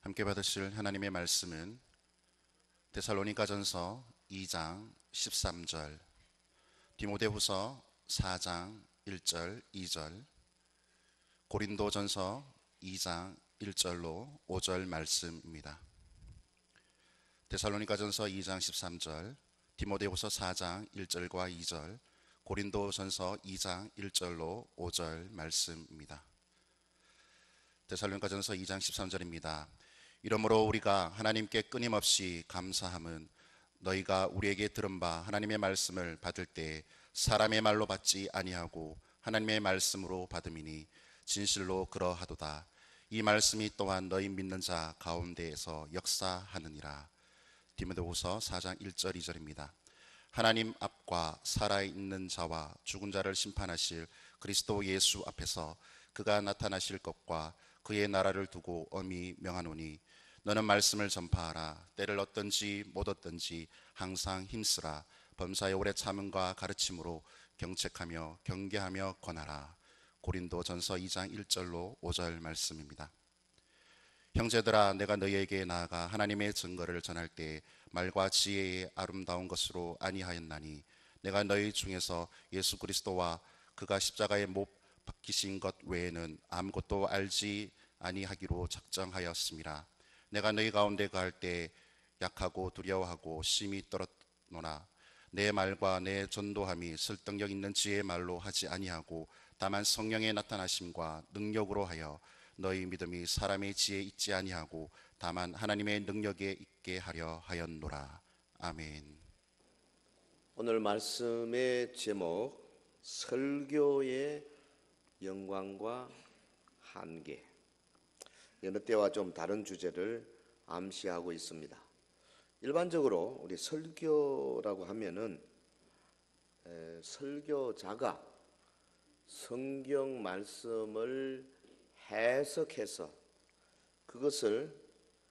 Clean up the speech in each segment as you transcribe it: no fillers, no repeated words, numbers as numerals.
함께 받으실 하나님의 말씀은 데살로니가전서 2장 13절, 디모데후서 4장 1절 2절, 고린도전서 2장 1절로 5절 말씀입니다. 데살로니가전서 2장 13절, 디모데후서 4장 1절과 2절, 고린도전서 2장 1절로 5절 말씀입니다. 데살로니가전서 2장 13절입니다. 이러므로 우리가 하나님께 끊임없이 감사함은 너희가 우리에게 들은 바 하나님의 말씀을 받을 때 사람의 말로 받지 아니하고 하나님의 말씀으로 받음이니 진실로 그러하도다. 이 말씀이 또한 너희 믿는 자 가운데에서 역사하느니라. 디모데후서 4장 1절 2절입니다. 하나님 앞과 살아있는 자와 죽은 자를 심판하실 그리스도 예수 앞에서 그가 나타나실 것과 그의 나라를 두고 엄히 명하노니 너는 말씀을 전파하라. 때를 얻든지 못 얻든지 항상 힘쓰라. 범사의 오래 참음과 가르침으로 경책하며 경계하며 권하라. 고린도전서 2장 1절로 5절 말씀입니다. 형제들아, 내가 너희에게 나아가 하나님의 증거를 전할 때 말과 지혜의 아름다운 것으로 아니하였나니 내가 너희 중에서 예수 그리스도와 그가 십자가에 못 박히신 것 외에는 아무것도 알지 아니하기로 작정하였습니다. 내가 너희 가운데 거할 때 약하고 두려워하고 심히 떨었노나 내 말과 내 전도함이 설득력 있는 지혜의 말로 하지 아니하고 다만 성령의 나타나심과 능력으로 하여 너희 믿음이 사람의 지혜에 있지 아니하고 다만 하나님의 능력에 있게 하려 하였노라. 아멘. 오늘 말씀의 제목, 설교의 영광과 한계. 여느 때와 좀 다른 주제를 암시하고 있습니다. 일반적으로 우리 설교라고 하면은 설교자가 성경 말씀을 해석해서 그것을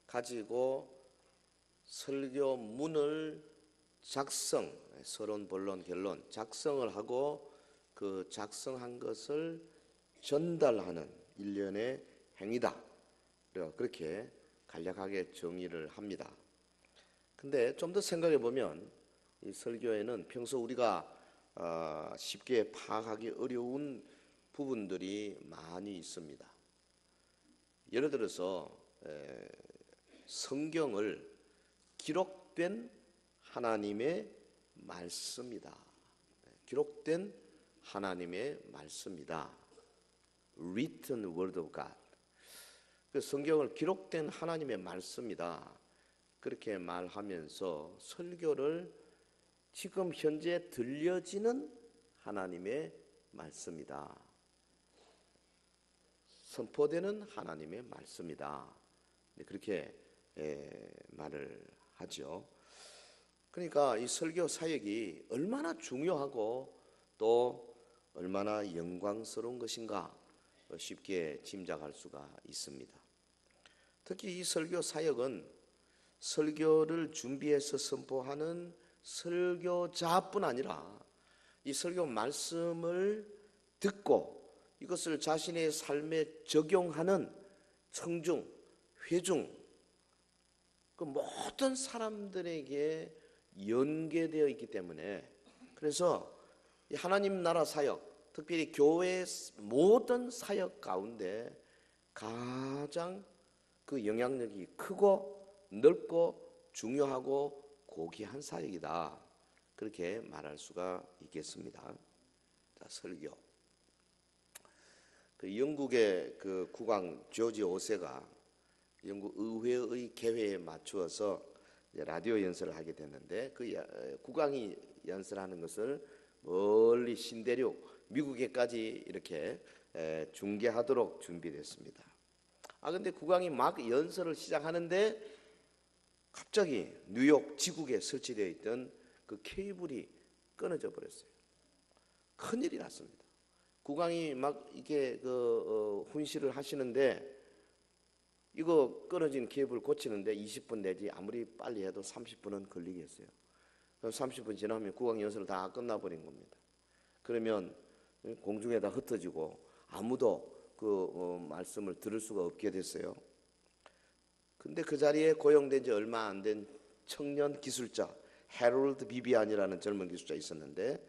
가지고 설교문을 서론, 본론, 결론 작성을 하고 그 작성한 것을 전달하는 일련의 행위다. 그렇게 간략하게 정의를 합니다. 근데 좀 더 생각해 보면 이 설교에는 평소 우리가 쉽게 파악하기 어려운 부분들이 많이 있습니다. 예를 들어서 성경을 기록된 하나님의 말씀이다. 기록된 하나님의 말씀이다. Written word of God. 그 성경을 기록된 하나님의 말씀이다. 그렇게 말하면서 설교를 지금 현재 들려지는 하나님의 말씀이다. 선포되는 하나님의 말씀이다. 그렇게 말을 하죠. 그러니까 이 설교 사역이 얼마나 중요하고 또 얼마나 영광스러운 것인가 쉽게 짐작할 수가 있습니다. 특히 이 설교 사역은 설교를 준비해서 선포하는 설교자뿐 아니라 이 설교 말씀을 듣고 이것을 자신의 삶에 적용하는 청중, 회중, 그 모든 사람들에게 연계되어 있기 때문에 그래서 하나님 나라 사역, 특별히 교회의 모든 사역 가운데 가장 그 영향력이 크고 넓고 중요하고 고귀한 사역이다. 그렇게 말할 수가 있겠습니다. 자, 설교. 그 영국의 그 국왕 조지 5세가 영국 의회의 계획에 맞추어서 라디오 연설을 하게 됐는데 그 국왕이 연설하는 것을 멀리 신대륙 미국에까지 이렇게 중계하도록 준비됐습니다. 근데 국왕이 막 연설을 시작하는데 갑자기 뉴욕 지국에 설치되어 있던 그 케이블이 끊어져 버렸어요. 큰일이 났습니다. 국왕이 막 이게 훈시를 하시는데 이거 끊어진 케이블 고치는데 20분 내지 아무리 빨리 해도 30분은 걸리겠어요. 그럼 30분 지나면 국왕 연설을 다 끝나버린 겁니다. 그러면 공중에다 흩어지고 아무도 그 말씀을 들을 수가 없게 됐어요. 근데 그 자리에 고용된 지 얼마 안 된 청년 기술자 해롤드 비비안이라는 젊은 기술자 있었는데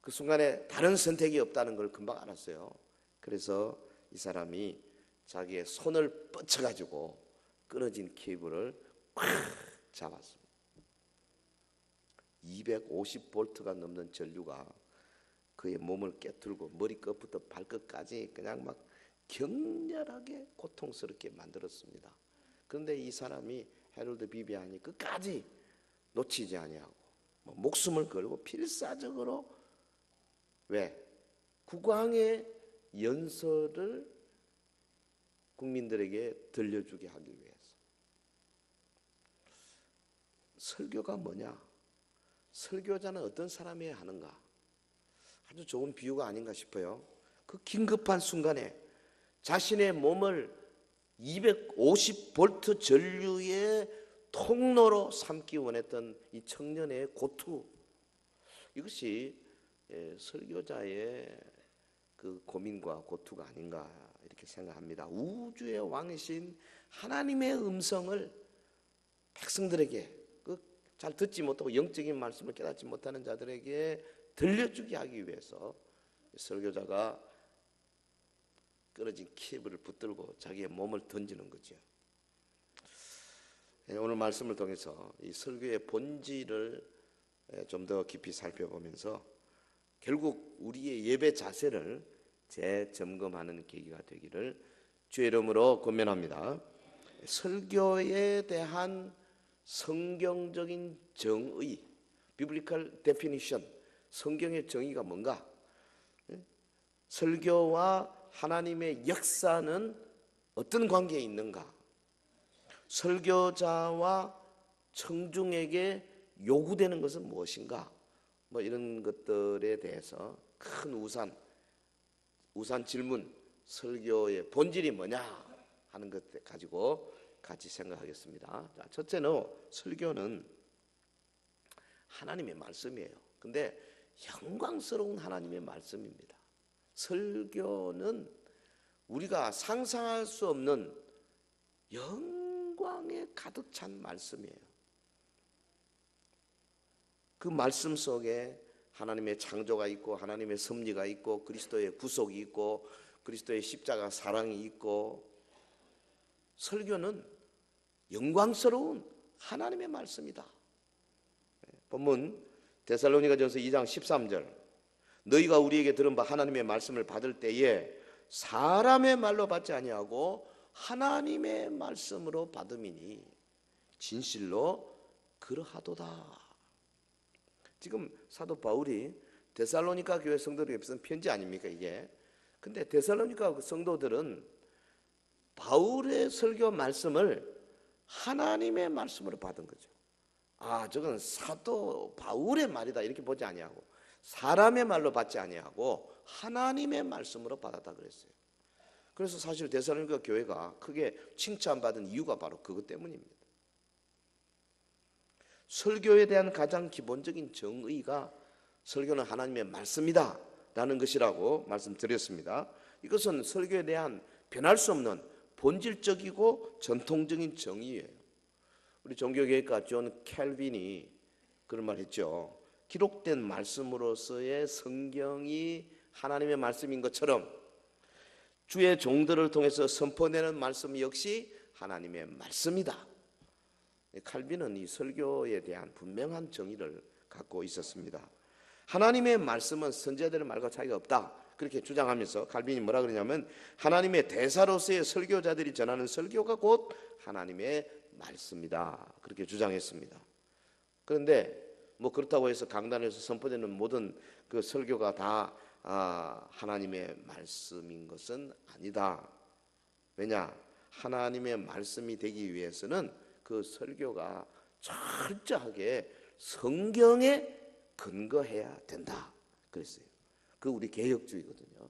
그 순간에 다른 선택이 없다는 걸 금방 알았어요. 그래서 이 사람이 자기의 손을 뻗쳐가지고 끊어진 케이블을 꽉 잡았습니다. 250볼트가 넘는 전류가 그의 몸을 깨뚫고 머리끝부터 발끝까지 그냥 막 격렬하게 고통스럽게 만들었습니다. 그런데 이 사람이 해롤드 비비안이 끝까지 놓치지 아니하고 목숨을 걸고 필사적으로 왜? 국왕의 연설을 국민들에게 들려주게 하기 위해서. 설교가 뭐냐? 설교자는 어떤 사람이어야 하는가? 아주 좋은 비유가 아닌가 싶어요. 그 긴급한 순간에 자신의 몸을 250볼트 전류의 통로로 삼기 원했던 이 청년의 고투, 이것이 설교자의 그 고민과 고투가 아닌가 이렇게 생각합니다. 우주의 왕이신 하나님의 음성을 백성들에게 잘 듣지 못하고 영적인 말씀을 깨닫지 못하는 자들에게 들려주게 하기 위해서 설교자가 끊어진 케이블을 붙들고 자기의 몸을 던지는 거죠. 오늘 말씀을 통해서 이 설교의 본질을 좀 더 깊이 살펴보면서 결국 우리의 예배 자세를 재점검하는 계기가 되기를 주의 이름으로 권면합니다. 설교에 대한 성경적인 정의, biblical definition, 성경의 정의가 뭔가? 설교와 하나님의 역사는 어떤 관계에 있는가? 설교자와 청중에게 요구되는 것은 무엇인가? 뭐 이런 것들에 대해서 큰 우산 질문, 설교의 본질이 뭐냐 하는 것 가지고 같이 생각하겠습니다. 자, 첫째는 설교는 하나님의 말씀이에요. 근데 영광스러운 하나님의 말씀입니다. 설교는 우리가 상상할 수 없는 영광에 가득 찬 말씀이에요. 그 말씀 속에 하나님의 창조가 있고 하나님의 섭리가 있고 그리스도의 구속이 있고 그리스도의 십자가 사랑이 있고, 설교는 영광스러운 하나님의 말씀이다. 본문 데살로니가전서 2장 13절, 너희가 우리에게 들은 바 하나님의 말씀을 받을 때에 사람의 말로 받지 아니하고 하나님의 말씀으로 받음이니 진실로 그러하도다. 지금 사도 바울이 데살로니가 교회 성도들에게 쓴 편지 아닙니까 이게? 근데 데살로니가 성도들은 바울의 설교 말씀을 하나님의 말씀으로 받은 거죠. 아, 저건 사도 바울의 말이다 이렇게 보지 아니하고 사람의 말로 받지 아니하고 하나님의 말씀으로 받았다 그랬어요. 그래서 사실 데살로니가 교회가 크게 칭찬받은 이유가 바로 그것 때문입니다. 설교에 대한 가장 기본적인 정의가 설교는 하나님의 말씀이다 라는 것이라고 말씀드렸습니다. 이것은 설교에 대한 변할 수 없는 본질적이고 전통적인 정의예요. 우리 종교개혁가 존 캘빈이 그런 말 했죠. 기록된 말씀으로서의 성경이 하나님의 말씀인 것처럼 주의 종들을 통해서 선포되는 말씀 역시 하나님의 말씀이다. 칼빈은 이 설교에 대한 분명한 정의를 갖고 있었습니다. 하나님의 말씀은 선지자들의 말과 차이가 없다 그렇게 주장하면서 칼빈이 뭐라 그러냐면 하나님의 대사로서의 설교자들이 전하는 설교가 곧 하나님의 말씀이다 그렇게 주장했습니다. 그런데 뭐 그렇다고 해서 강단에서 선포되는 모든 그 설교가 다 하나님의 말씀인 것은 아니다. 왜냐? 하나님의 말씀이 되기 위해서는 그 설교가 철저하게 성경에 근거해야 된다 그랬어요. 그 우리 개혁주의거든요.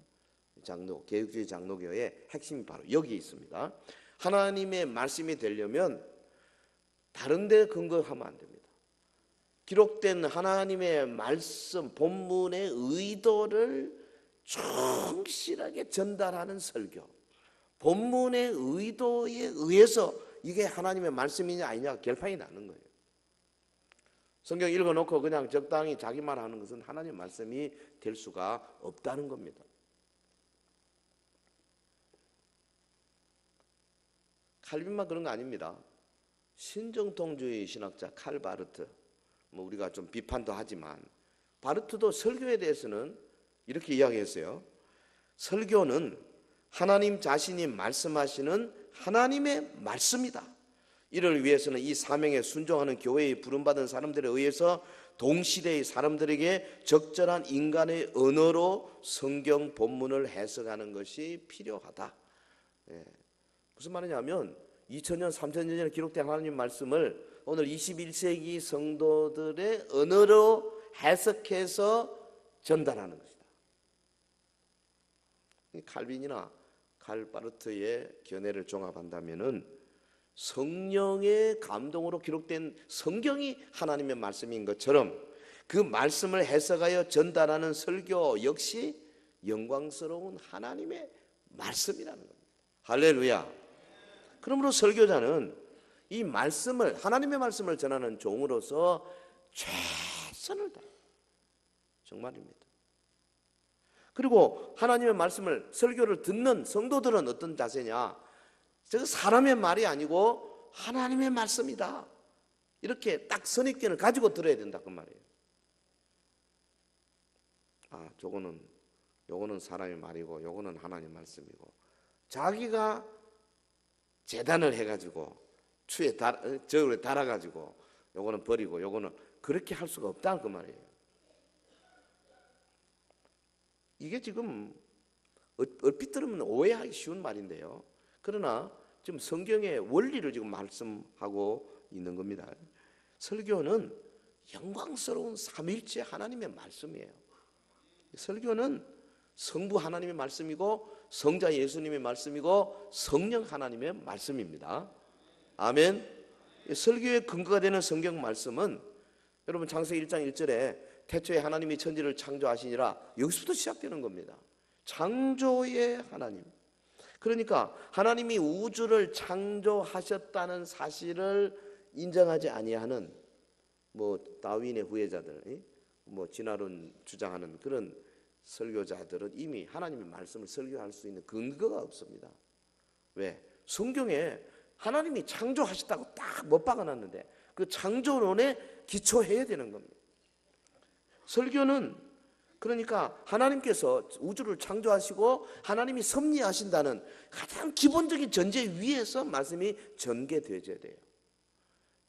개혁주의 장로교의 핵심이 바로 여기 있습니다. 하나님의 말씀이 되려면 다른 데 근거하면 안 됩니다. 기록된 하나님의 말씀 본문의 의도를 충실하게 전달하는 설교, 본문의 의도에 의해서 이게 하나님의 말씀이냐 아니냐 결판이 나는 거예요. 성경 읽어놓고 그냥 적당히 자기 말 하는 것은 하나님의 말씀이 될 수가 없다는 겁니다. 칼빈만 그런 거 아닙니다. 신정통주의 신학자 칼 바르트, 뭐 우리가 좀 비판도 하지만 바르트도 설교에 대해서는 이렇게 이야기했어요. 설교는 하나님 자신이 말씀하시는 하나님의 말씀이다. 이를 위해서는 이 사명에 순종하는 교회에 부름받은 사람들에 의해서 동시대의 사람들에게 적절한 인간의 언어로 성경 본문을 해석하는 것이 필요하다. 무슨 말이냐면 2000년, 3000년 전에 기록된 하나님 말씀을 오늘 21세기 성도들의 언어로 해석해서 전달하는 것이다. 칼빈이나 칼 바르트의 견해를 종합한다면은 성령의 감동으로 기록된 성경이 하나님의 말씀인 것처럼 그 말씀을 해석하여 전달하는 설교 역시 영광스러운 하나님의 말씀이라는 겁니다. 할렐루야. 그러므로 설교자는 이 말씀을, 하나님의 말씀을 전하는 종으로서 최선을 다해. 정말입니다. 그리고 하나님의 말씀을, 설교를 듣는 성도들은 어떤 자세냐? 저 사람의 말이 아니고 하나님의 말씀이다. 이렇게 딱 선입견을 가지고 들어야 된다 그 말이에요. 요거는 사람의 말이고 요거는 하나님의 말씀이고, 자기가 재단을 해가지고 추에 저울에 달아가지고 요거는 버리고 요거는, 그렇게 할 수가 없다는 그 말이에요. 이게 지금 얼핏 들으면 오해하기 쉬운 말인데요. 그러나 지금 성경의 원리를 지금 말씀하고 있는 겁니다. 설교는 영광스러운 삼위일체 하나님의 말씀이에요. 설교는 성부 하나님의 말씀이고 성자 예수님의 말씀이고 성령 하나님의 말씀입니다. 아멘. 설교의 근거가 되는 성경 말씀은 여러분 창세기 1장 1절에 태초에 하나님이 천지를 창조하시니라, 여기서부터 시작되는 겁니다. 창조의 하나님. 그러니까 하나님이 우주를 창조하셨다는 사실을 인정하지 아니하는 다윈의 후예자들, 진화론 주장하는 그런 설교자들은 이미 하나님의 말씀을 설교할 수 있는 근거가 없습니다. 왜? 성경에 하나님이 창조하셨다고 딱 못 박아놨는데 그 창조론에 기초해야 되는 겁니다. 설교는 그러니까 하나님께서 우주를 창조하시고 하나님이 섭리하신다는 가장 기본적인 전제 위에서 말씀이 전개되어야 돼요.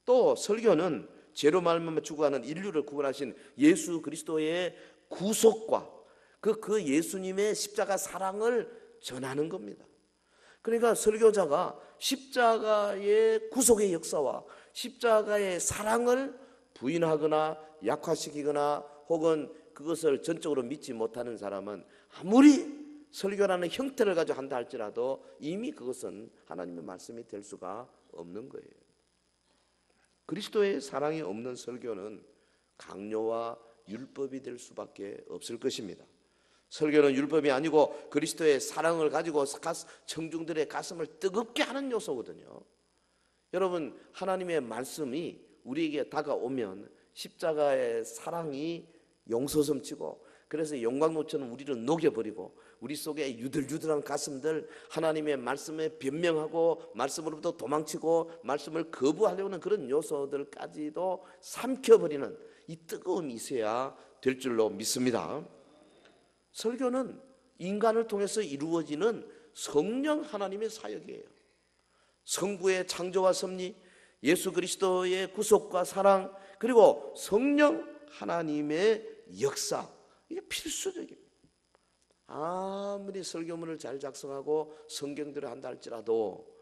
또 설교는 죄로 말미암아 죽어가는 인류를 구원하신 예수 그리스도의 구속과 그 예수님의 십자가 사랑을 전하는 겁니다. 그러니까 설교자가 십자가의 구속의 역사와 십자가의 사랑을 부인하거나 약화시키거나 혹은 그것을 전적으로 믿지 못하는 사람은 아무리 설교라는 형태를 가지고 한다 할지라도 이미 그것은 하나님의 말씀이 될 수가 없는 거예요. 그리스도의 사랑이 없는 설교는 강요와 율법이 될 수밖에 없을 것입니다. 설교는 율법이 아니고 그리스도의 사랑을 가지고 청중들의 가슴을 뜨겁게 하는 요소거든요. 여러분, 하나님의 말씀이 우리에게 다가오면 십자가의 사랑이 용서섬치고, 그래서 영광로처럼 우리를 녹여버리고 우리 속에 유들유들한 가슴들, 하나님의 말씀에 변명하고 말씀으로부터 도망치고 말씀을 거부하려는 그런 요소들까지도 삼켜버리는 이 뜨거움이 있어야 될 줄로 믿습니다. 설교는 인간을 통해서 이루어지는 성령 하나님의 사역이에요. 성부의 창조와 섭리, 예수 그리스도의 구속과 사랑, 그리고 성령 하나님의 역사, 이게 필수적입니다. 아무리 설교문을 잘 작성하고 성경대로 한다 할지라도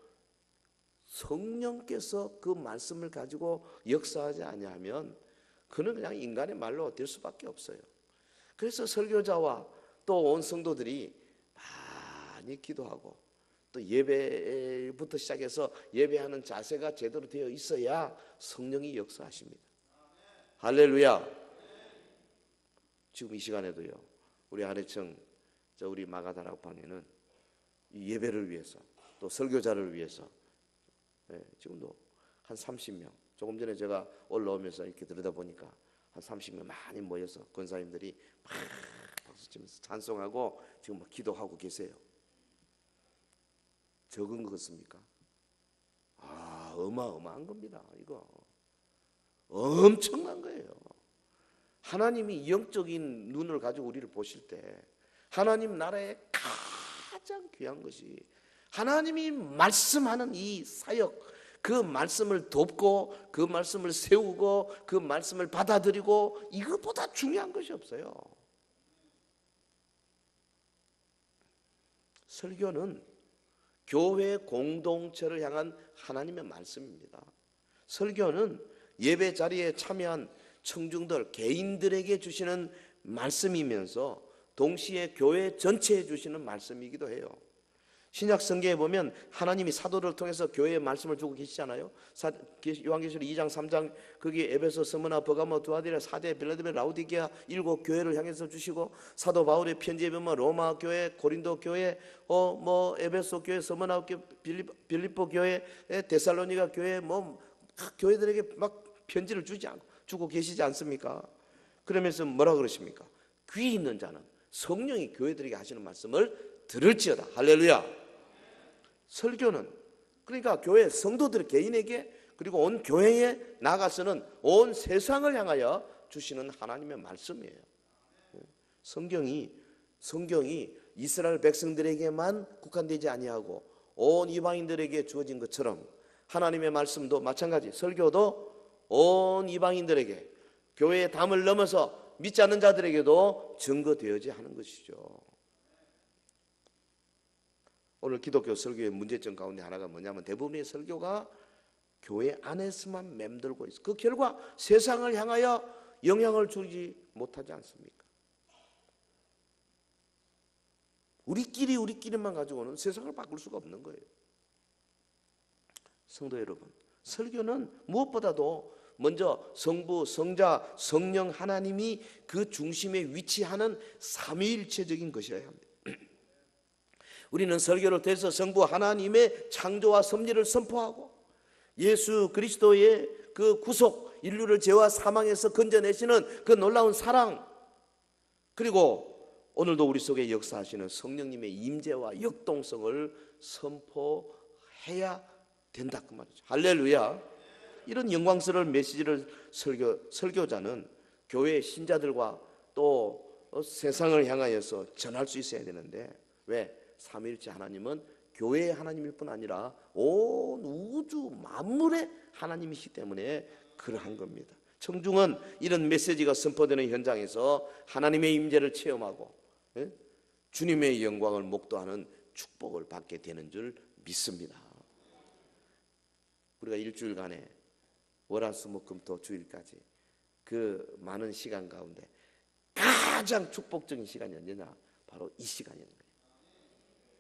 성령께서 그 말씀을 가지고 역사하지 아니하면 그는 그냥 인간의 말로 될 수밖에 없어요. 그래서 설교자와 또 온 성도들이 많이 기도하고 또 예배부터 시작해서 예배하는 자세가 제대로 되어 있어야 성령이 역사하십니다. 할렐루야. 지금 이 시간에도요, 우리 아래층 우리 마가다락방에는 이 예배를 위해서 또 설교자를 위해서 지금도 한 30명. 조금 전에 제가 올라오면서 이렇게 들여다보니까 한 30명 많이 모여서 권사님들이 막 박수치면서 찬송하고 지금 막 기도하고 계세요. 적은 것 같습니까? 어마어마한 겁니다. 이거 엄청난 거예요. 하나님이 영적인 눈을 가지고 우리를 보실 때 하나님 나라의 가장 귀한 것이 하나님이 말씀하는 이 사역, 그 말씀을 돕고 그 말씀을 세우고 그 말씀을 받아들이고, 이것보다 중요한 것이 없어요. 설교는 교회 공동체를 향한 하나님의 말씀입니다. 설교는 예배 자리에 참여한 청중들, 개인들에게 주시는 말씀이면서 동시에 교회 전체에 주시는 말씀이기도 해요. 신약 성경에 보면 하나님이 사도를 통해서 교회에 말씀을 주고 계시잖아요. 요한계시록 2장 3장 거기 에베소, 스무나, 버가모, 두아디라, 사대, 빌라델비아, 라우디게아 7 교회를 향해서 주시고, 사도 바울의 편지에 보면 로마 교회, 고린도 교회, 에베소 교회, 스무나 교회, 빌립보 교회, 데살로니가 교회, 교회들에게 막 편지를 주고 계시지 않습니까? 그러면서 뭐라 그러십니까? 귀 있는 자는 성령이 교회들에게 하시는 말씀을 들을지어다. 할렐루야. 설교는 그러니까 교회 성도들 개인에게 그리고 온 교회에 나가서는 온 세상을 향하여 주시는 하나님의 말씀이에요. 성경이 이스라엘 백성들에게만 국한되지 아니하고 온 이방인들에게 주어진 것처럼 하나님의 말씀도 마찬가지, 설교도 온 이방인들에게, 교회의 담을 넘어서 믿지 않는 자들에게도 증거되어야 하는 것이죠. 오늘 기독교 설교의 문제점 가운데 하나가 뭐냐면 대부분의 설교가 교회 안에서만 맴돌고 있어. 그 결과 세상을 향하여 영향을 주지 못하지 않습니까? 우리끼리만 가지고는 세상을 바꿀 수가 없는 거예요. 성도 여러분, 설교는 무엇보다도 먼저 성부, 성자, 성령 하나님이 그 중심에 위치하는 삼위일체적인 것이어야 합니다. 우리는 설교를 통해서 성부 하나님의 창조와 섭리를 선포하고 예수 그리스도의 그 구속, 인류를 죄와 사망에서 건져내시는 그 놀라운 사랑, 그리고 오늘도 우리 속에 역사하시는 성령님의 임재와 역동성을 선포해야 된다 그 말이죠. 할렐루야. 이런 영광스러운 메시지를 설교자는 교회 신자들과 또 세상을 향하여서 전할 수 있어야 되는데, 왜? 삼위일체 하나님은 교회의 하나님일 뿐 아니라 온 우주 만물의 하나님이시기 때문에 그러한 겁니다. 청중은 이런 메시지가 선포되는 현장에서 하나님의 임재를 체험하고 주님의 영광을 목도하는 축복을 받게 되는 줄 믿습니다. 우리가 일주일간에 월화수목금토 주일까지 그 많은 시간 가운데 가장 축복적인 시간이 언제냐? 바로 이 시간이라는 거예요.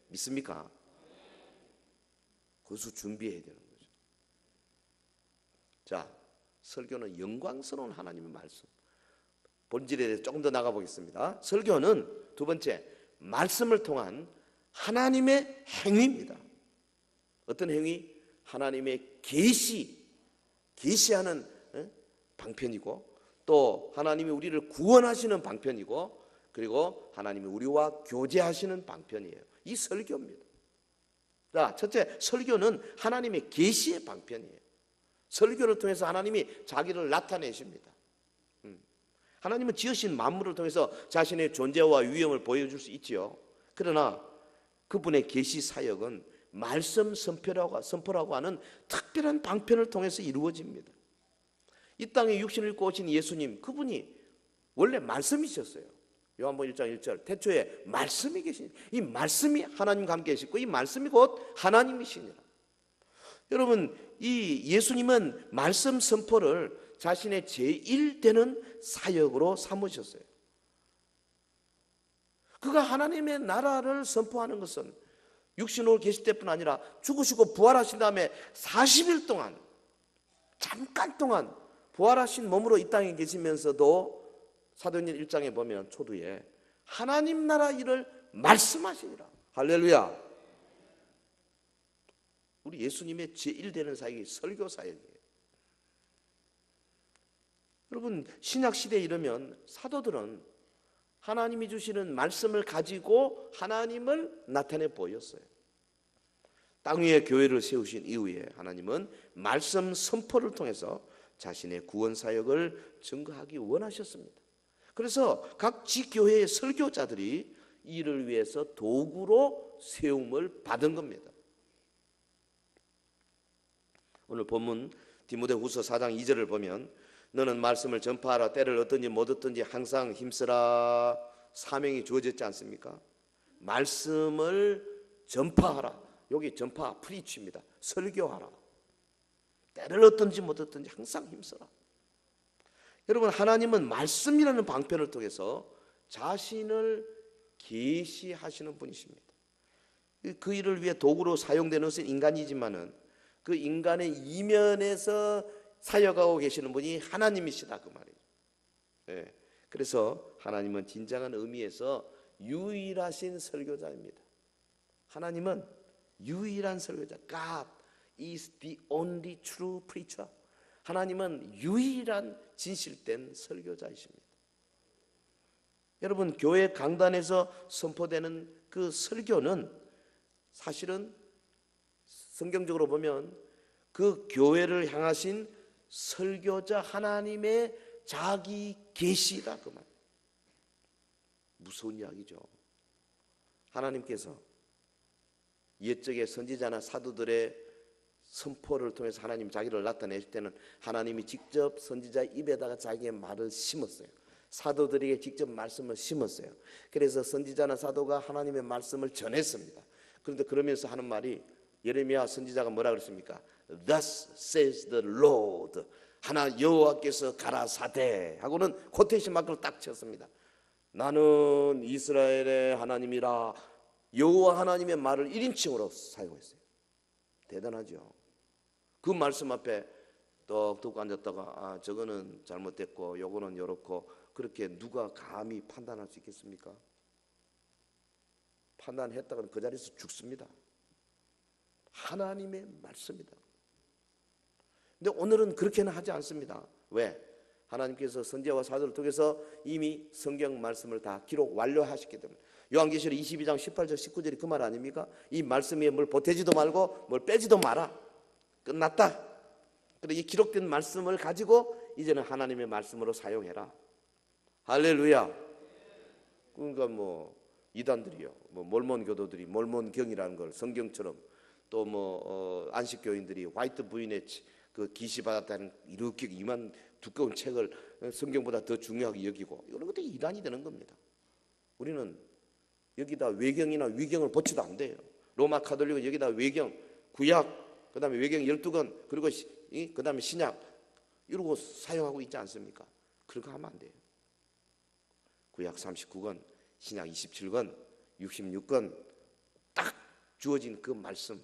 믿습니까? 그것을 준비해야 되는 거죠. 자, 설교는 영광스러운 하나님의 말씀. 본질에 대해서 조금 더 나가보겠습니다. 설교는 두 번째, 말씀을 통한 하나님의 행위입니다. 어떤 행위? 하나님의 계시하는 방편이고, 또 하나님이 우리를 구원하시는 방편이고, 그리고 하나님이 우리와 교제하시는 방편이에요. 이 설교입니다. 자, 첫째, 설교는 하나님의 계시의 방편이에요. 설교를 통해서 하나님이 자기를 나타내십니다. 하나님은 지으신 만물을 통해서 자신의 존재와 위엄을 보여줄 수 있지요. 그러나 그분의 계시 사역은 말씀 선포라고 하는 특별한 방편을 통해서 이루어집니다. 이 땅에 육신을 입고 오신 예수님, 그분이 원래 말씀이셨어요. 요한복음 1장 1절, 태초에 말씀이 계시니, 이 말씀이 하나님과 함께 계시고 이 말씀이 곧 하나님이시니라. 여러분, 이 예수님은 말씀 선포를 자신의 제1되는 사역으로 삼으셨어요. 그가 하나님의 나라를 선포하는 것은 육신으로 계실 때뿐 아니라 죽으시고 부활하신 다음에 40일 동안, 잠깐 동안 부활하신 몸으로 이 땅에 계시면서도 사도행전 1장에 보면 초두에 하나님 나라 일을 말씀하시니라. 할렐루야. 우리 예수님의 제1되는 사역이 설교 사역이에요. 여러분, 신약 시대에 이르면 사도들은 하나님이 주시는 말씀을 가지고 하나님을 나타내 보였어요. 땅 위에 교회를 세우신 이후에 하나님은 말씀 선포를 통해서 자신의 구원 사역을 증거하기 원하셨습니다. 그래서 각 지교회의 설교자들이 이를 위해서 도구로 세움을 받은 겁니다. 오늘 본문 디모데후서 4장 2절을 보면 너는 말씀을 전파하라. 때를 얻든지 못 얻든지 항상 힘쓰라. 사명이 주어졌지 않습니까? 말씀을 전파하라. 여기 전파 프리치입니다. 설교하라. 때를 얻든지 못 얻든지 항상 힘쓰라. 여러분, 하나님은 말씀이라는 방편을 통해서 자신을 계시하시는 분이십니다. 그 일을 위해 도구로 사용되는 것은 인간이지만은 그 인간의 이면에서 사역하고 계시는 분이 하나님이시다, 그 말이에요. 네. 그래서 하나님은 진정한 의미에서 유일하신 설교자입니다. 하나님은 유일한 설교자. God is the only true preacher. 하나님은 유일한 진실된 설교자이십니다. 여러분, 교회 강단에서 선포되는 그 설교는 사실은 성경적으로 보면 그 교회를 향하신 설교자 하나님의 자기 계시다, 그 말. 무서운 이야기죠. 하나님께서 옛적의 선지자나 사도들의 선포를 통해서 하나님 자기를 나타내실 때는 하나님이 직접 선지자 입에다가 자기의 말을 심었어요. 사도들에게 직접 말씀을 심었어요. 그래서 선지자나 사도가 하나님의 말씀을 전했습니다. 그런데 그러면서 하는 말이, 예레미야 선지자가 뭐라 그랬습니까? Thus says the Lord. 하나 여호와께서 가라사대 하고는 코테이션 마크를 딱 쳤습니다. 나는 이스라엘의 하나님이라. 여호와 하나님의 말을 1인칭으로 사용했어요. 대단하죠. 그 말씀 앞에 떡 듣고 앉았다가 저거는 잘못됐고 요거는 요렇고 그렇게 누가 감히 판단할 수 있겠습니까? 판단했다가는 그 자리에서 죽습니다. 하나님의 말씀이다. 근데 오늘은 그렇게는 하지 않습니다. 왜? 하나님께서 선지자와 사도를 통해서 이미 성경 말씀을 다 기록 완료하셨기 때문에. 요한계시록 22장 18절 19절이 그 말 아닙니까? 이 말씀 위에 뭘 보태지도 말고 뭘 빼지도 마라. 끝났다. 그런데 이 기록된 말씀을 가지고 이제는 하나님의 말씀으로 사용해라. 할렐루야. 그러니까 뭐 이단들이요, 뭐 몰몬 교도들이 몰몬경이라는 걸 성경처럼, 또 안식교인들이 화이트 부인의 그 기시 받았다는 이렇게 이만 두꺼운 책을 성경보다 더 중요하게 여기고, 이런 것들이 이단이 되는 겁니다. 우리는 여기다 외경이나 위경을 붙여도 안 돼요. 로마 카톨릭은 여기다 외경, 구약, 그 다음에 외경 12권, 그리고 그 다음에 신약 이러고 사용하고 있지 않습니까? 그렇게 하면 안 돼요. 구약 39권, 신약 27권, 66권 딱 주어진 그 말씀.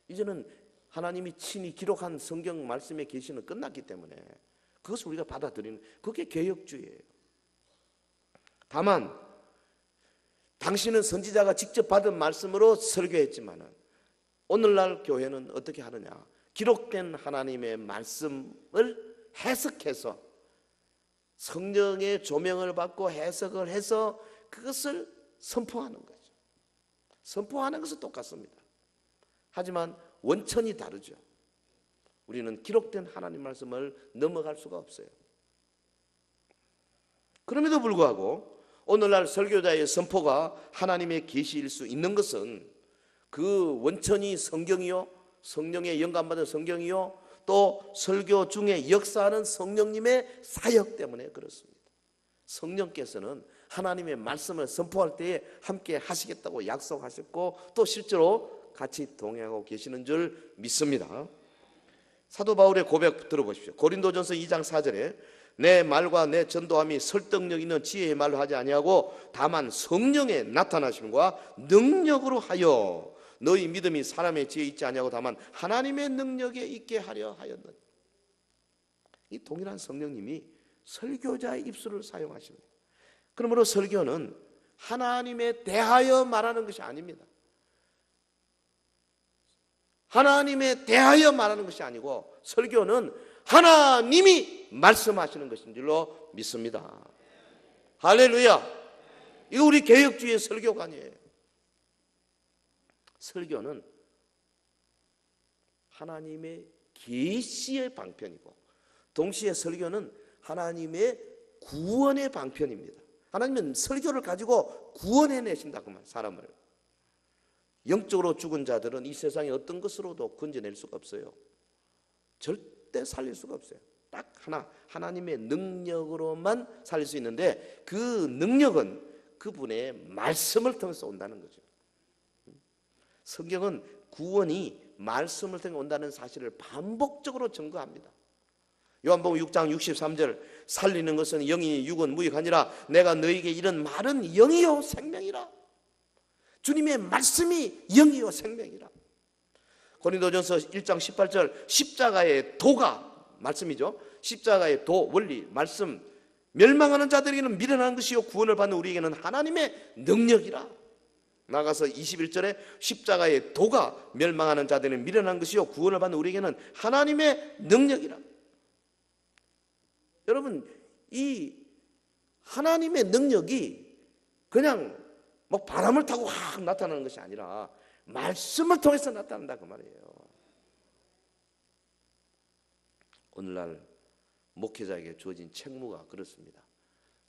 이제는 하나님이 친히 기록한 성경 말씀의 계시는 끝났기 때문에 그것을 우리가 받아들이는, 그게 개혁주의예요. 다만 당신은 선지자가 직접 받은 말씀으로 설교했지만은 오늘날 교회는 어떻게 하느냐? 기록된 하나님의 말씀을 해석해서 성령의 조명을 받고 해석을 해서 그것을 선포하는 거죠. 선포하는 것은 똑같습니다. 하지만 원천이 다르죠. 우리는 기록된 하나님 말씀을 넘어갈 수가 없어요. 그럼에도 불구하고 오늘날 설교자의 선포가 하나님의 계시일 수 있는 것은 그 원천이 성경이요, 성령의 영감받은 성경이요, 또 설교 중에 역사하는 성령님의 사역 때문에 그렇습니다. 성령께서는 하나님의 말씀을 선포할 때에 함께 하시겠다고 약속하셨고 또 실제로 같이 동행하고 계시는 줄 믿습니다. 사도 바울의 고백 들어보십시오. 고린도전서 2장 4절에 내 말과 내 전도함이 설득력 있는 지혜의 말로 하지 아니하고 다만 성령의 나타나심과 능력으로 하여 너희 믿음이 사람의 지혜에 있지 아니하고 다만 하나님의 능력에 있게 하려 하였느니라. 이 동일한 성령님이 설교자의 입술을 사용하십니다. 그러므로 설교는 하나님에 대하여 말하는 것이 아닙니다. 하나님에 대하여 말하는 것이 아니고 설교는 하나님이 말씀하시는 것인 줄로 믿습니다. 할렐루야. 이거 우리 개혁주의 설교가 아니에요. 설교는 하나님의 계시의 방편이고 동시에 설교는 하나님의 구원의 방편입니다. 하나님은 설교를 가지고 구원해 내신다 그 말, 사람을. 영적으로 죽은 자들은 이 세상의 어떤 것으로도 건져낼 수가 없어요. 절대 살릴 수가 없어요. 딱 하나님의 능력으로만 살릴 수 있는데 그 능력은 그분의 말씀을 통해서 온다는 거죠. 성경은 구원이 말씀을 통해 온다는 사실을 반복적으로 증거합니다. 요한복음 6장 63절 살리는 것은 영이니 육은 무익하니라 내가 너희에게 이런 말은 영이요 생명이라. 주님의 말씀이 영이요 생명이라. 고린도전서 1장 18절 십자가의 도가 말씀이죠. 십자가의 도 원리 말씀 멸망하는 자들에게는 미련한 것이요 구원을 받는 우리에게는 하나님의 능력이라. 나가서 21절에 십자가의 도가 멸망하는 자들에게는 미련한 것이요 구원을 받는 우리에게는 하나님의 능력이라. 여러분 이 하나님의 능력이 그냥 뭐 바람을 타고 확 나타나는 것이 아니라 말씀을 통해서 나타난다 그 말이에요. 오늘날 목회자에게 주어진 책무가 그렇습니다.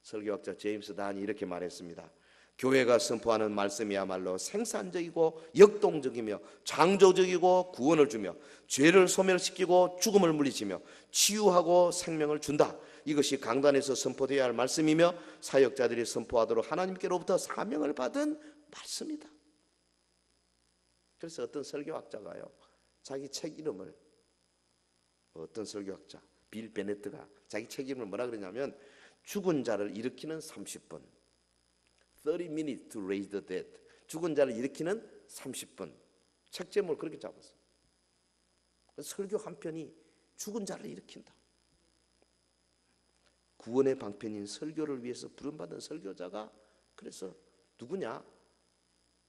설교학자 제임스 단이 이렇게 말했습니다. 교회가 선포하는 말씀이야말로 생산적이고 역동적이며 창조적이고 구원을 주며 죄를 소멸시키고 죽음을 물리치며 치유하고 생명을 준다. 이것이 강단에서 선포되어야 할 말씀이며 사역자들이 선포하도록 하나님께로부터 사명을 받은 말씀이다. 그래서 어떤 설교학자가요 자기 책 이름을 어떤 설교학자 빌 베네트가 자기 책 이름을 뭐라 그러냐면 죽은 자를 일으키는 30분 30 minutes to raise the dead. 죽은 자를 일으키는 30분. 책 제목을 그렇게 잡았어요. 설교 한 편이 죽은 자를 일으킨다. 구원의 방편인 설교를 위해서 부름받은 설교자가 그래서 누구냐?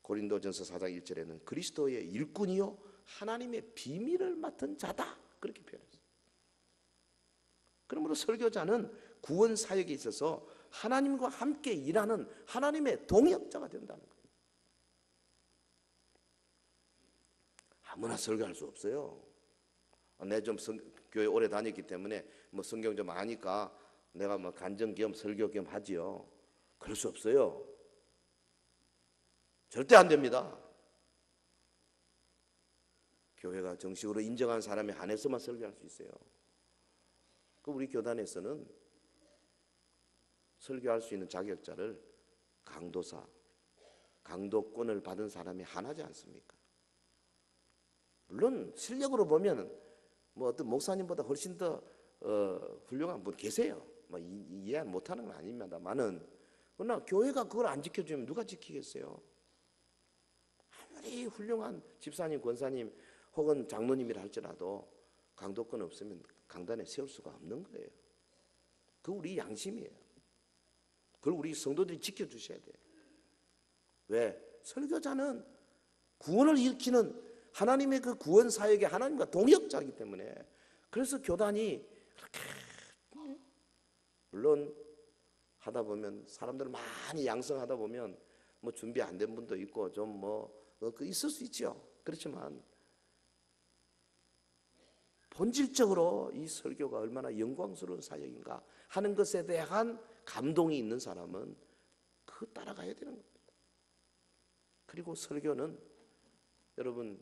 고린도전서 4장 1절에는 그리스도의 일꾼이요 하나님의 비밀을 맡은 자다. 그렇게 표현했어요. 그러므로 설교자는 구원 사역에 있어서 하나님과 함께 일하는 하나님의 동역자가 된다는 거예요. 아무나 설교할 수 없어요. 내 좀 교회 오래 다녔기 때문에 뭐 성경 좀 아니까 내가 뭐 간증 겸 설교 겸 하지요. 그럴 수 없어요. 절대 안 됩니다. 교회가 정식으로 인정한 사람에 한해서만 설교할 수 있어요. 그 우리 교단에서는 설교할 수 있는 자격자를 강도사, 강도권을 받은 사람이 하나지 않습니까? 물론 실력으로 보면 뭐 어떤 목사님보다 훨씬 더 훌륭한 분 계세요. 뭐 이해 못하는 건 아닙니다만은 그러나 교회가 그걸 안 지켜주면 누가 지키겠어요? 아무리 훌륭한 집사님, 권사님 혹은 장로님이라 할지라도 강도권 없으면 강단에 세울 수가 없는 거예요. 그 우리 양심이에요. 그걸 우리 성도들이 지켜주셔야 돼요. 왜? 설교자는 구원을 일으키는 하나님의 그 구원 사역에 하나님과 동역자이기 때문에 그래서 교단이 그렇게 물론 하다 보면 사람들 많이 양성하다 보면 뭐 준비 안 된 분도 있고 좀 뭐 그 있을 수 있죠. 그렇지만 본질적으로 이 설교가 얼마나 영광스러운 사역인가 하는 것에 대한 감동이 있는 사람은 그거 따라가야 되는 겁니다. 그리고 설교는 여러분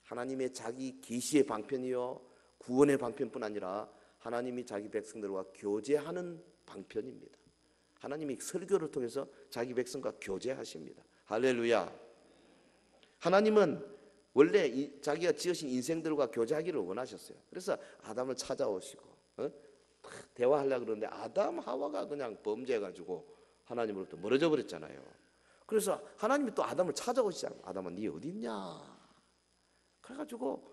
하나님의 자기 계시의 방편이요 구원의 방편뿐 아니라 하나님이 자기 백성들과 교제하는 방편입니다. 하나님이 설교를 통해서 자기 백성과 교제하십니다. 할렐루야. 하나님은 원래 자기가 지으신 인생들과 교제하기를 원하셨어요. 그래서 아담을 찾아오시고 대화하려고 그러는데 아담 하와가 그냥 범죄해가지고 하나님으로부터 멀어져 버렸잖아요. 그래서 하나님이 또 아담을 찾아오시잖아요. 아담아 네 어디 있냐. 그래가지고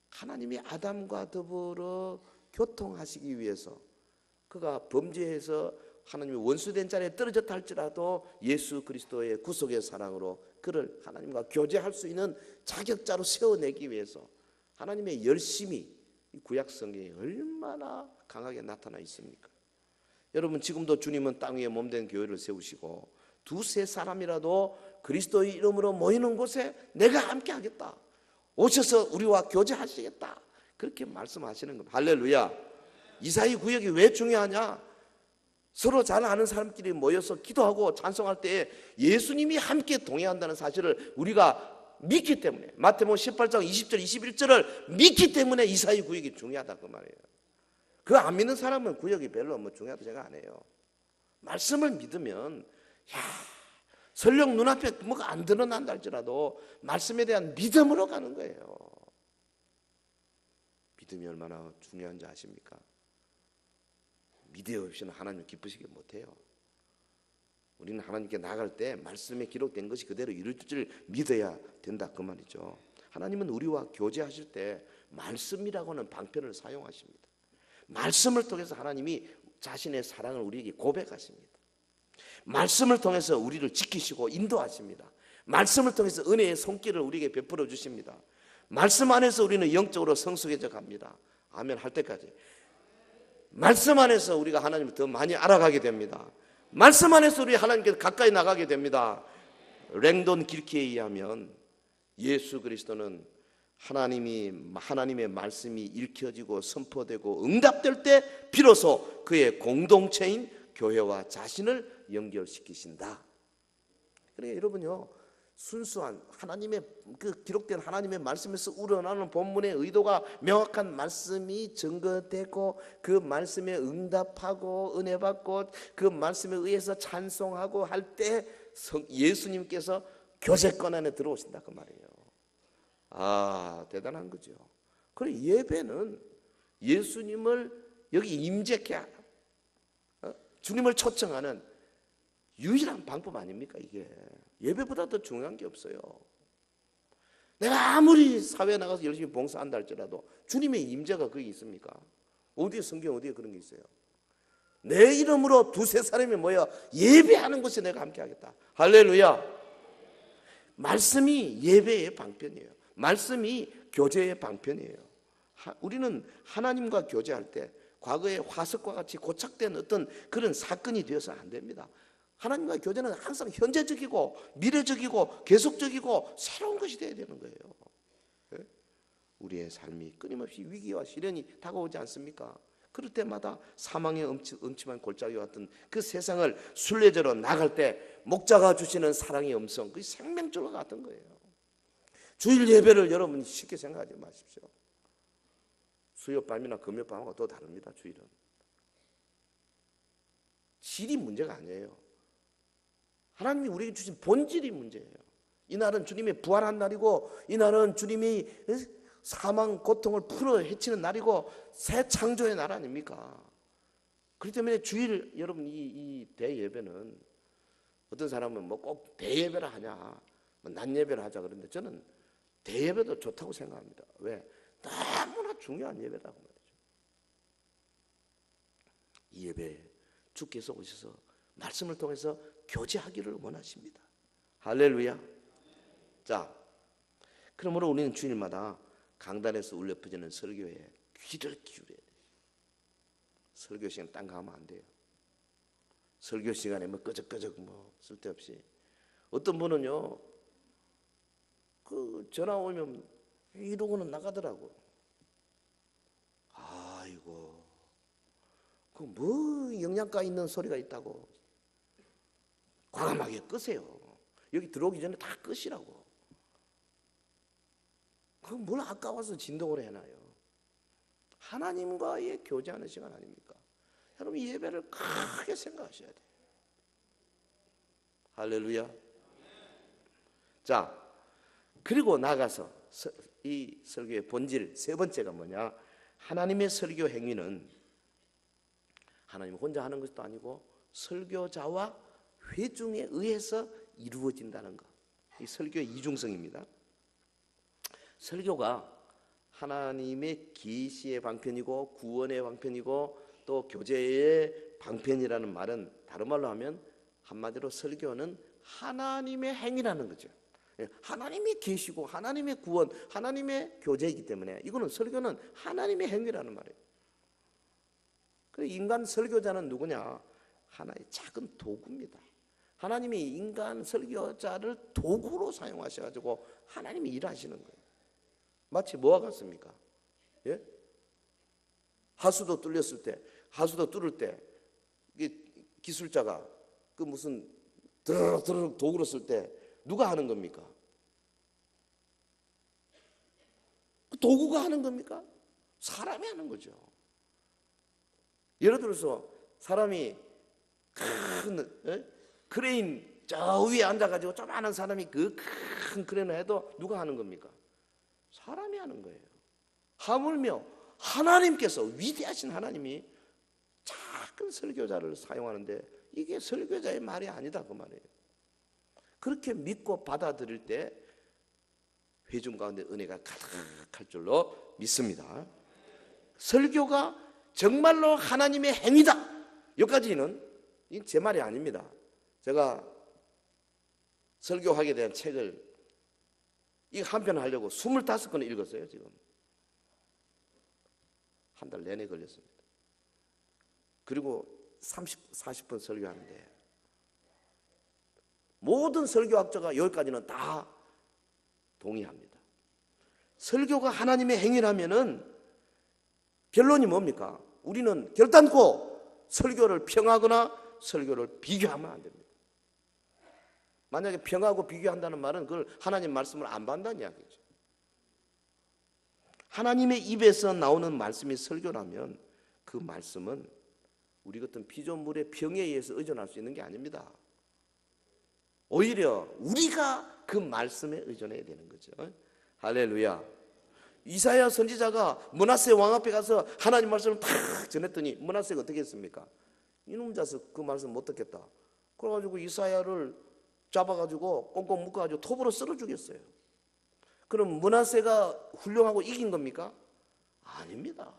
하나님이 아담과 더불어 교통하시기 위해서 그가 범죄해서 하나님의 원수된 자리에 떨어졌다 할지라도 예수 그리스도의 구속의 사랑으로 그를 하나님과 교제할 수 있는 자격자로 세워내기 위해서 하나님의 열심이 이 구약 성경에 얼마나 강하게 나타나 있습니까? 여러분, 지금도 주님은 땅 위에 몸된 교회를 세우시고 두세 사람이라도 그리스도의 이름으로 모이는 곳에 내가 함께 하겠다, 오셔서 우리와 교제하시겠다, 그렇게 말씀하시는 겁니다. 할렐루야. 이사야 구역이 왜 중요하냐? 서로 잘 아는 사람끼리 모여서 기도하고 찬송할 때 예수님이 함께 동행한다는 사실을 우리가 믿기 때문에, 마태복음 18장 20절 21절을 믿기 때문에 이사야 구역이 중요하다 그 말이에요. 그거 안 믿는 사람은 구역이 별로 중요하다고 생각 안 해요. 말씀을 믿으면 설령 눈앞에 뭐가 안 드러난다 할지라도 말씀에 대한 믿음으로 가는 거예요. 믿음이 얼마나 중요한지 아십니까? 믿음 없이는 하나님 기쁘시게 못해요. 우리는 하나님께 나갈 때 말씀에 기록된 것이 그대로 이룰 줄 믿어야 된다 그 말이죠. 하나님은 우리와 교제하실 때 말씀이라고는 방편을 사용하십니다. 말씀을 통해서 하나님이 자신의 사랑을 우리에게 고백하십니다. 말씀을 통해서 우리를 지키시고 인도하십니다. 말씀을 통해서 은혜의 손길을 우리에게 베풀어 주십니다. 말씀 안에서 우리는 영적으로 성숙해져 갑니다. 아멘 할 때까지. 말씀 안에서 우리가 하나님을 더 많이 알아가게 됩니다. 말씀 안에서 우리 하나님께 가까이 나가게 됩니다. 랭돈 길키에 의하면 예수 그리스도는 하나님의 말씀이 읽혀지고 선포되고 응답될 때 비로소 그의 공동체인 교회와 자신을 연결시키신다. 그러니까 여러분요, 순수한 하나님의 그 기록된 하나님의 말씀에서 우러나오는 본문의 의도가 명확한 말씀이 증거되고 그 말씀에 응답하고 은혜 받고 그 말씀에 의해서 찬송하고 할 때 예수님께서 교제권 안에 들어오신다 그 말이에요. 대단한 거죠. 그리고 예배는 예수님을 여기 임재케 주님을 초청하는 유일한 방법 아닙니까? 이게 예배보다 더 중요한 게 없어요. 내가 아무리 사회에 나가서 열심히 봉사한다 할지라도 주님의 임재가 거기 있습니까? 어디에 성경 어디에 그런 게 있어요? 내 이름으로 두세 사람이 모여 예배하는 곳에 내가 함께 하겠다. 할렐루야. 말씀이 예배의 방편이에요. 말씀이 교제의 방편이에요. 우리는 하나님과 교제할 때 과거의 화석과 같이 고착된 어떤 그런 사건이 되어서는 안 됩니다. 하나님과 교제는 항상 현재적이고 미래적이고 계속적이고 새로운 것이 되어야 되는 거예요. 우리의 삶이 끊임없이 위기와 시련이 다가오지 않습니까? 그럴 때마다 사망의 음침한 골짜기와 같은 그 세상을 순례자로 나갈 때 목자가 주시는 사랑의 음성, 그 생명줄과 같은 거예요. 주일 예배를 여러분이 쉽게 생각하지 마십시오. 수요밤이나 금요밤하고 또 다릅니다. 주일은 질이 문제가 아니에요. 하나님이 우리에게 주신 본질이 문제예요. 이날은 주님이 부활한 날이고 이날은 주님이 사망 고통을 풀어 헤치는 날이고 새 창조의 날 아닙니까? 그렇기 때문에 주일 여러분 이 대예배는 어떤 사람은 뭐 꼭 대예배를 하냐, 뭐 낮예배를 하자 그러는데 저는 대예배도 좋다고 생각합니다. 왜? 너무나 중요한 예배라고 말이죠. 이 예배 주께서 오셔서 말씀을 통해서 교제하기를 원하십니다. 할렐루야. 자, 그러므로 우리는 주일마다 강단에서 울려 퍼지는 설교에 귀를 기울여야 돼요. 설교 시간 딴 거 하면 안 돼요. 설교 시간에 뭐 끄적끄적 뭐 쓸데없이. 어떤 분은요, 그 전화 오면 이러고는 나가더라고. 아이고, 그 뭐 영양가 있는 소리가 있다고. 과감하게 끄세요. 여기 들어오기 전에 다 끄시라고. 그럼 뭘 아까워서 진동을 해놔요. 하나님과의 교제하는 시간 아닙니까? 여러분 이 예배를 크게 생각하셔야 돼요. 할렐루야. 자, 그리고 나가서 이 설교의 본질 세 번째가 뭐냐? 하나님의 설교 행위는 하나님 혼자 하는 것도 아니고 설교자와 회중에 의해서 이루어진다는 것. 이 설교의 이중성입니다. 설교가 하나님의 계시의 방편이고 구원의 방편이고 또 교제의 방편이라는 말은 다른 말로 하면 한마디로 설교는 하나님의 행위라는 거죠. 하나님이 계시고 하나님의 구원, 하나님의 교제이기 때문에 이거는 설교는 하나님의 행위라는 말이에요. 그래서 인간 설교자는 누구냐? 하나의 작은 도구입니다. 하나님이 인간 설교자를 도구로 사용하셔가지고 하나님이 일하시는 거예요. 마치 뭐와 같습니까? 예? 하수도 뚫렸을 때, 하수도 뚫을 때 기술자가 그 무슨 드르륵 도구로 쓸 때 누가 하는 겁니까? 그 도구가 하는 겁니까? 사람이 하는 거죠. 예를 들어서 사람이 큰 크레인 저 위에 앉아가지고 조그마한 사람이 그 큰 크레인을 해도 누가 하는 겁니까? 사람이 하는 거예요. 하물며 하나님께서, 위대하신 하나님이 작은 설교자를 사용하는데 이게 설교자의 말이 아니다 그 말이에요. 그렇게 믿고 받아들일 때 회중 가운데 은혜가 가득할 줄로 믿습니다. 설교가 정말로 하나님의 행위다. 여기까지는 제 말이 아닙니다. 제가 설교하게 대한 책을 이 한 편 하려고 25권 읽었어요. 지금 한 달 내내 걸렸습니다. 그리고 40분 설교하는데 모든 설교학자가 여기까지는 다 동의합니다. 설교가 하나님의 행위라면은 결론이 뭡니까? 우리는 결단코 설교를 평하거나 설교를 비교하면 안 됩니다. 만약에 평하고 비교한다는 말은 그걸 하나님 말씀을 안 받는다는 이야기죠. 하나님의 입에서 나오는 말씀이 설교라면 그 말씀은 우리 같은 피조물의 병에 의해서 의존할 수 있는 게 아닙니다. 오히려 우리가 그 말씀에 의존해야 되는 거죠. 할렐루야. 이사야 선지자가 므낫세 왕 앞에 가서 하나님 말씀을 탁 전했더니 므낫세가 어떻게 했습니까? 이놈 자식 그 말씀 못 듣겠다. 그래가지고 이사야를 잡아가지고 꽁꽁 묶어가지고 톱으로 썰어 죽였어요. 그럼 므낫세가 훌륭하고 이긴 겁니까? 아닙니다.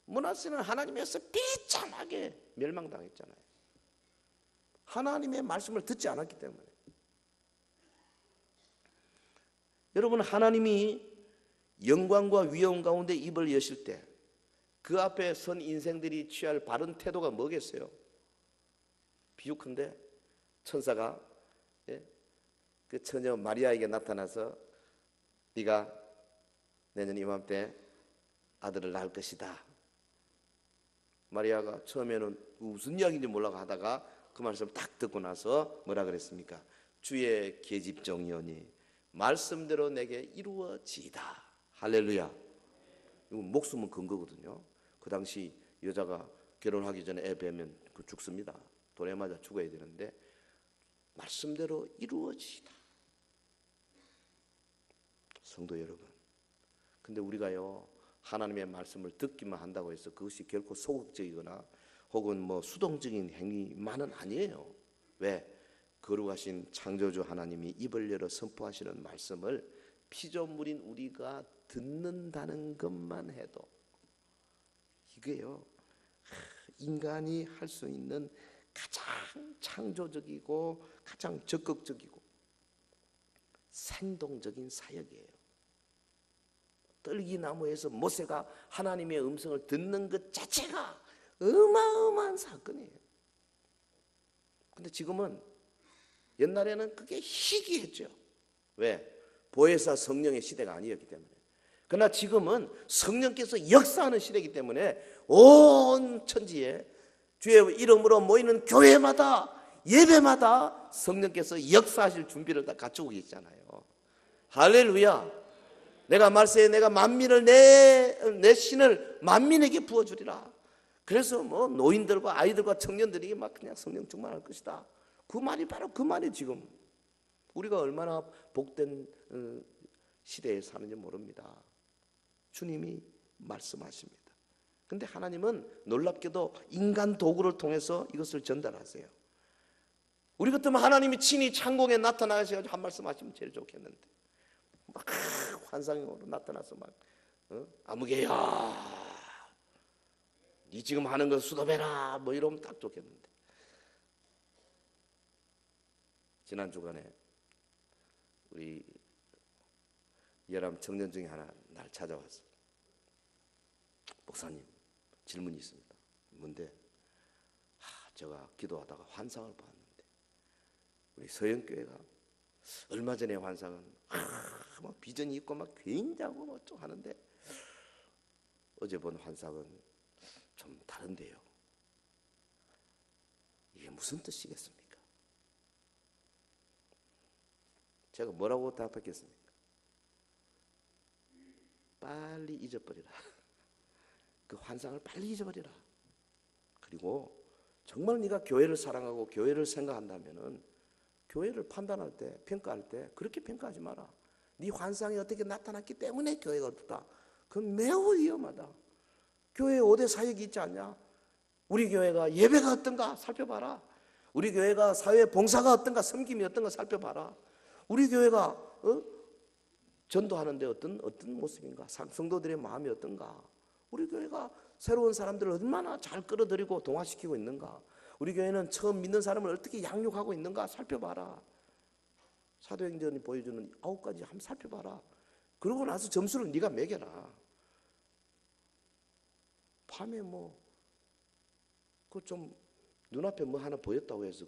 므낫세는 하나님에서 비참하게 멸망당했잖아요. 하나님의 말씀을 듣지 않았기 때문에. 여러분, 하나님이 영광과 위엄 가운데 입을 여실 때 그 앞에 선 인생들이 취할 바른 태도가 뭐겠어요? 비유컨대 천사가 그 처녀 마리아에게 나타나서 네가 내년 이맘때 아들을 낳을 것이다. 마리아가 처음에는 무슨 이야기인지 몰라고 하다가 그 말씀을 딱 듣고 나서 뭐라 그랬습니까? 주의 계집종이오니 말씀대로 내게 이루어지이다. 할렐루야. 이건 목숨은 근거거든요. 그 당시 여자가 결혼하기 전에 애 배면 죽습니다. 돌에 맞아 죽어야 되는데 말씀대로 이루어지이다. 성도 여러분, 근데 우리가요 하나님의 말씀을 듣기만 한다고 해서 그것이 결코 소극적이거나 혹은 뭐 수동적인 행위만은 아니에요. 왜? 거룩하신 창조주 하나님이 입을 열어 선포하시는 말씀을 피조물인 우리가 듣는다는 것만 해도 이게요 인간이 할 수 있는 가장 창조적이고 가장 적극적이고 생동적인 사역이에요. 떨기나무에서 모세가 하나님의 음성을 듣는 것 자체가 어마어마한 사건이에요. 근데 지금은, 옛날에는 그게 희귀했죠. 왜? 보혜사 성령의 시대가 아니었기 때문에. 그러나 지금은 성령께서 역사하는 시대이기 때문에 온 천지에 주의 이름으로 모이는 교회마다 예배마다 성령께서 역사하실 준비를 다 갖추고 계시잖아요. 할렐루야. 내가 말세에 내가 만민을 내 신을 만민에게 부어주리라. 그래서 뭐 노인들과 아이들과 청년들이 막 그냥 성령 충만할 것이다. 그 말이 바로 그 말이 지금 우리가 얼마나 복된 시대에 사는지 모릅니다. 주님이 말씀하십니다. 근데 하나님은 놀랍게도 인간 도구를 통해서 이것을 전달하세요. 우리 같으면 하나님이 친히 창공에 나타나셔서 한 말씀 하시면 제일 좋겠는데 막 환상으로 나타나서 막 아무개야 네 지금 하는 거 수도배라 뭐 이러면 딱 좋겠는데 지난 주간에 우리 열람 청년 중에 하나 날 찾아왔어. 목사님, 질문이 있습니다. 뭔데? 제가 기도하다가 환상을 봤는데, 우리 서영교회가 얼마 전에 환상은 막 비전이 있고 막 굉장하고 뭐 좀 하는데, 어제 본 환상은 좀 다른데요. 이게 무슨 뜻이겠습니까? 제가 뭐라고 답했겠습니까? 빨리 잊어버리라. 그 환상을 빨리 잊어버리라. 그리고 정말 네가 교회를 사랑하고 교회를 생각한다면은 교회를 판단할 때, 평가할 때 그렇게 평가하지 마라. 네 환상이 어떻게 나타났기 때문에 교회가 어떻다. 그건 매우 위험하다. 교회에 5대 사역이 있지 않냐? 우리 교회가 예배가 어떤가 살펴봐라. 우리 교회가 사회 봉사가 어떤가, 섬김이 어떤가 살펴봐라. 우리 교회가 전도하는데 어떤 모습인가, 성도들의 마음이 어떤가, 우리 교회가 새로운 사람들을 얼마나 잘 끌어들이고 동화시키고 있는가, 우리 교회는 처음 믿는 사람을 어떻게 양육하고 있는가 살펴봐라. 사도행전이 보여주는 9가지 한번 살펴봐라. 그러고 나서 점수를 네가 매겨라. 밤에 뭐 그 좀 눈앞에 뭐 하나 보였다고 해서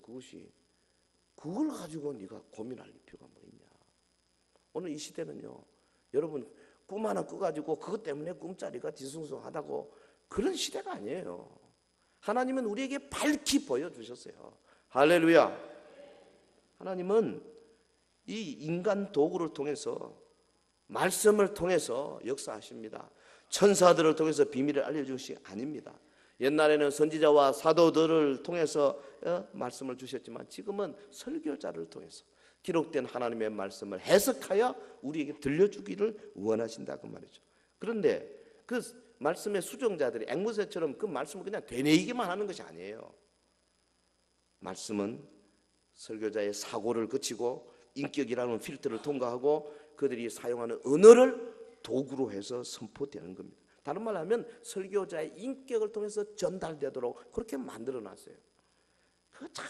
그걸 가지고 네가 고민할 필요가 뭐 있냐. 오늘 이 시대는요, 여러분 꿈 하나 꿔가지고 그것 때문에 꿈자리가 뒤숭숭하다고 그런 시대가 아니에요. 하나님은 우리에게 밝히 보여주셨어요. 할렐루야. 하나님은 이 인간 도구를 통해서, 말씀을 통해서 역사하십니다. 천사들을 통해서 비밀을 알려주신 것이 아닙니다. 옛날에는 선지자와 사도들을 통해서 말씀을 주셨지만 지금은 설교자를 통해서 기록된 하나님의 말씀을 해석하여 우리에게 들려주기를 원하신다 그 말이죠. 그런데 그 말씀의 수종자들이 앵무새처럼 그 말씀을 그냥 되뇌이기만 하는 것이 아니에요. 말씀은 설교자의 사고를 거치고 인격이라는 필터를 통과하고 그들이 사용하는 언어를 도구로 해서 선포되는 겁니다. 다른 말로 하면 설교자의 인격을 통해서 전달되도록 그렇게 만들어놨어요. 그거 참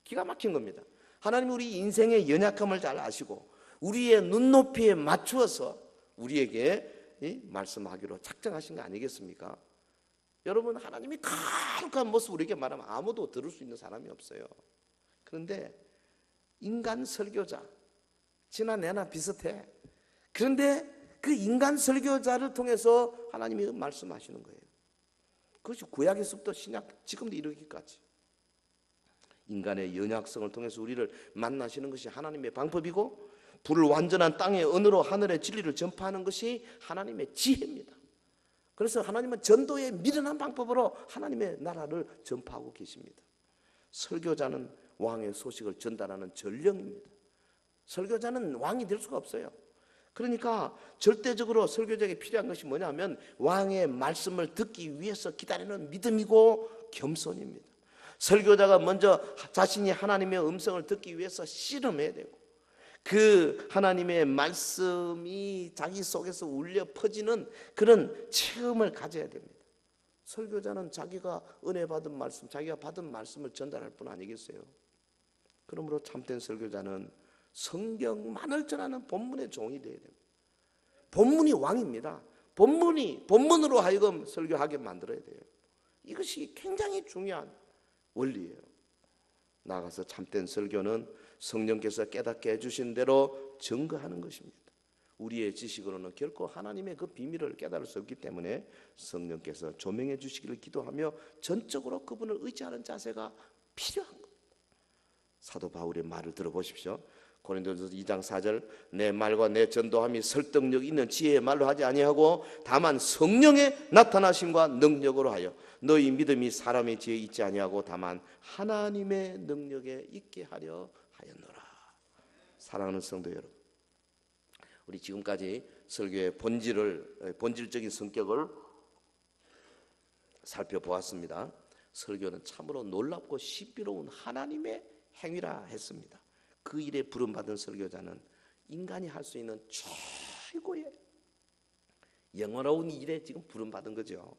기가 막힌 겁니다. 하나님 우리 인생의 연약함을 잘 아시고 우리의 눈높이에 맞추어서 우리에게 말씀하기로 작정하신 거 아니겠습니까? 여러분, 하나님이 거룩한 모습 우리에게 말하면 아무도 들을 수 있는 사람이 없어요. 그런데 인간 설교자, 지나 내나 비슷해. 그런데 그 인간 설교자를 통해서 하나님이 말씀하시는 거예요. 그것이 구약에서부터 신약, 지금도 이르기까지 인간의 연약성을 통해서 우리를 만나시는 것이 하나님의 방법이고, 불완전한 땅의 언어로 하늘의 진리를 전파하는 것이 하나님의 지혜입니다. 그래서 하나님은 전도의 미련한 방법으로 하나님의 나라를 전파하고 계십니다. 설교자는 왕의 소식을 전달하는 전령입니다. 설교자는 왕이 될 수가 없어요. 그러니까 절대적으로 설교자에게 필요한 것이 뭐냐면 왕의 말씀을 듣기 위해서 기다리는 믿음이고 겸손입니다. 설교자가 먼저 자신이 하나님의 음성을 듣기 위해서 씨름해야 되고, 그 하나님의 말씀이 자기 속에서 울려 퍼지는 그런 체험을 가져야 됩니다. 설교자는 자기가 은혜 받은 말씀, 자기가 받은 말씀을 전달할 뿐 아니겠어요? 그러므로 참된 설교자는 성경만을 전하는 본문의 종이 되어야 됩니다. 본문이 왕입니다. 본문으로 하여금 설교하게 만들어야 돼요. 이것이 굉장히 중요한 원리예요. 나아가서 참된 설교는 성령께서 깨닫게 해주신 대로 증거하는 것입니다. 우리의 지식으로는 결코 하나님의 그 비밀을 깨달을 수 없기 때문에 성령께서 조명해 주시기를 기도하며 전적으로 그분을 의지하는 자세가 필요한 겁니다. 사도 바울의 말을 들어보십시오. 고린도전서 2장 4절, 내 말과 내 전도함이 설득력 있는 지혜의 말로 하지 아니하고 다만 성령의 나타나심과 능력으로 하여 너희 믿음이 사람의 지혜에 있지 아니하고 다만 하나님의 능력에 있게 하려 하였노라. 사랑하는 성도 여러분, 우리 지금까지 설교의 본질적인 성격을 살펴보았습니다. 설교는 참으로 놀랍고 신비로운 하나님의 행위라 했습니다. 그 일에 부름받은 설교자는 인간이 할 수 있는 최고의 영원로운 일에 지금 부름받은 거죠.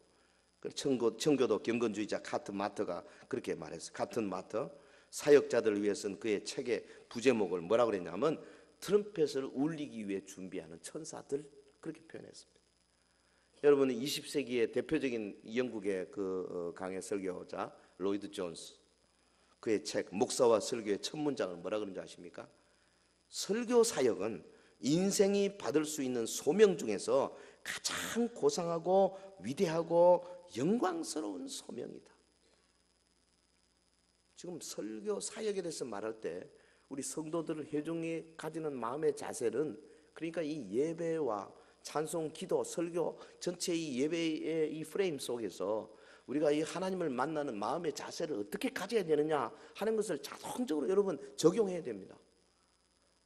청교도 경건주의자 카튼 마터가 그렇게 말했어요. 카튼 마터, 사역자들을 위해서는 그의 책의 부제목을 뭐라고 그랬냐면 트럼펫을 울리기 위해 준비하는 천사들, 그렇게 표현했습니다. 여러분, 20세기의 대표적인 영국의 그 강해 설교자 로이드 존스, 그의 책 목사와 설교의 첫 문장을 뭐라 그런지 아십니까? 설교 사역은 인생이 받을 수 있는 소명 중에서 가장 고상하고 위대하고 영광스러운 소명이다. 지금 설교 사역에 대해서 말할 때 우리 성도들 회중이 가지는 마음의 자세는, 그러니까 이 예배와 찬송, 기도, 설교 전체 이 예배의 이 프레임 속에서 우리가 이 하나님을 만나는 마음의 자세를 어떻게 가져야 되느냐 하는 것을 자동적으로 여러분 적용해야 됩니다.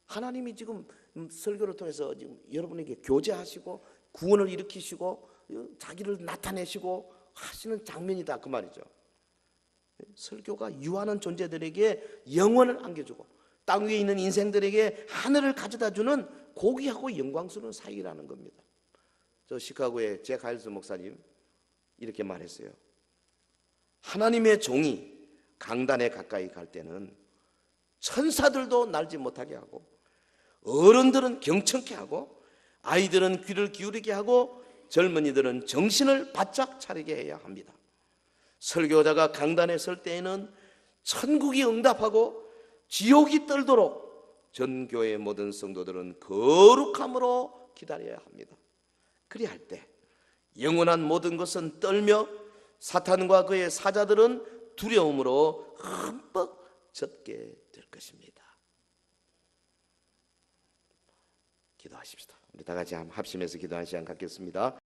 하나님이 지금 설교를 통해서 지금 여러분에게 교제하시고 구원을 일으키시고 자기를 나타내시고 하시는 장면이다, 그 말이죠. 설교가 유한한 존재들에게 영원을 안겨주고 땅 위에 있는 인생들에게 하늘을 가져다주는 고귀하고 영광스러운 사역이라는 겁니다. 저 시카고의 잭 하일스 목사님 이렇게 말했어요. 하나님의 종이 강단에 가까이 갈 때는 천사들도 날지 못하게 하고 어른들은 경청케 하고 아이들은 귀를 기울이게 하고 젊은이들은 정신을 바짝 차리게 해야 합니다. 설교자가 강단에 설 때에는 천국이 응답하고 지옥이 떨도록 전 교회의 모든 성도들은 거룩함으로 기다려야 합니다. 그리할 때 영원한 모든 것은 떨며 사탄과 그의 사자들은 두려움으로 흠뻑 젖게 될 것입니다. 기도하십시다. 우리 다 같이 합심해서 기도하는 시간 갖겠습니다.